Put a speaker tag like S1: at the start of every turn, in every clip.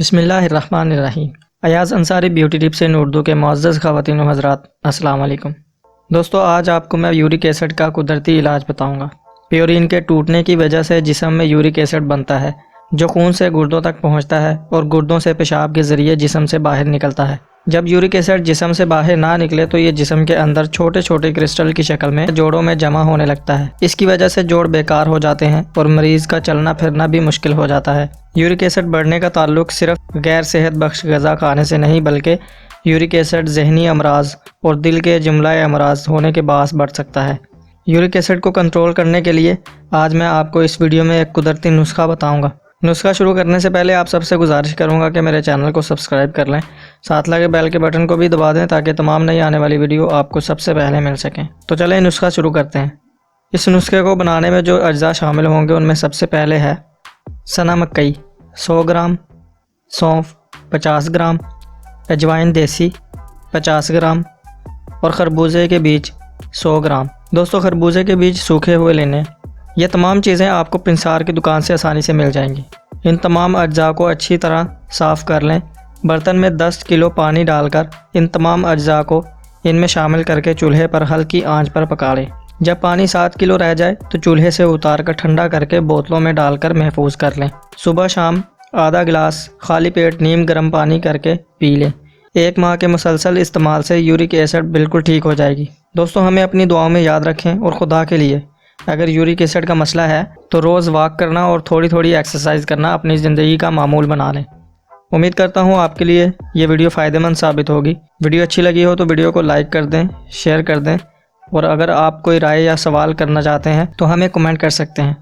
S1: बिस्मिल्लाहिर्रहमानिर्रहीम। Ayaz Ansari beauty tips इन उर्दू के मुअज़्ज़ज़ ख़वातीन व हज़रात, अस्सलाम वालेकुम। दोस्तों, आज आपको मैं यूरिक एसिड का कुदरती इलाज बताऊंगा। प्योरीन के टूटने की वजह से जिस्म में यूरिक एसिड बनता है, जो खून से गुर्दों तक पहुंचता है और गुर्दों से पेशाब के ज़रिए जिस्म से बाहर निकलता है। जब यूरिक एसिड जिस्म से बाहर ना निकले तो ये जिस्म के अंदर छोटे छोटे क्रिस्टल की शक्ल में जोड़ों में जमा होने लगता है। इसकी वजह से जोड़ बेकार हो जाते हैं और मरीज़ का चलना फिरना भी मुश्किल हो जाता है। यूरिक एसिड बढ़ने का ताल्लुक सिर्फ गैर सेहत बख्श ग़िज़ा खाने से नहीं, बल्कि यूरिक एसिड ज़हनी अमराज और दिल के जुमला अमराज होने के बास बढ़ सकता है। यूरिक एसिड को कंट्रोल करने के लिए आज मैं आपको इस वीडियो में एक कुदरती नुस्खा बताऊंगा। नुस्खा शुरू करने से पहले आप सबसे गुजारिश करूंगा कि मेरे चैनल को सब्सक्राइब कर लें, साथ लगे बेल के बटन को भी दबा दें ताकि तमाम नई आने वाली वीडियो आपको सबसे पहले मिल सकें। तो चलें नुस्खा शुरू करते हैं। इस नुस्खे को बनाने में जो अज्जा शामिल होंगे उनमें सबसे पहले है सना मकई 100 ग्राम, सौंफ 50 ग्राम, अजवाइन देसी 50 ग्राम और खरबूजे के बीज 100 ग्राम। दोस्तों, खरबूजे के बीज सूखे हुए लेने। ये तमाम चीज़ें आपको पिंसार की दुकान से आसानी से मिल जाएंगी। इन तमाम अज्जा को अच्छी तरह साफ़ कर लें। बर्तन में 10 किलो पानी डालकर इन तमाम अज्जा को इनमें शामिल करके चूल्हे पर हल्की आंच पर पका लें। जब पानी 7 किलो रह जाए तो चूल्हे से उतार कर ठंडा करके बोतलों में डालकर महफूज कर लें। सुबह शाम आधा गिलास खाली पेट नीम गर्म पानी करके पी लें। 1 माह के मुसलसल इस्तेमाल से यूरिक एसिड बिल्कुल ठीक हो जाएगी। दोस्तों, हमें अपनी दुआओं में याद रखें और खुदा के लिए अगर यूरिक एसिड का मसला है तो रोज़ वॉक करना और थोड़ी थोड़ी एक्सरसाइज करना अपनी ज़िंदगी का मामूल बना लें। उम्मीद करता हूँ आपके लिए ये वीडियो फ़ायदेमंद साबित होगी। वीडियो अच्छी लगी हो तो वीडियो को लाइक कर दें, शेयर कर दें और अगर आप कोई राय या सवाल करना चाहते हैं तो हमें कमेंट कर सकते हैं।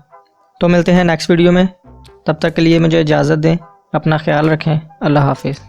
S1: तो मिलते हैं नेक्स्ट वीडियो में, तब तक के लिए मुझे इजाज़त दें। अपना ख्याल रखें। अल्लाह हाफिज़।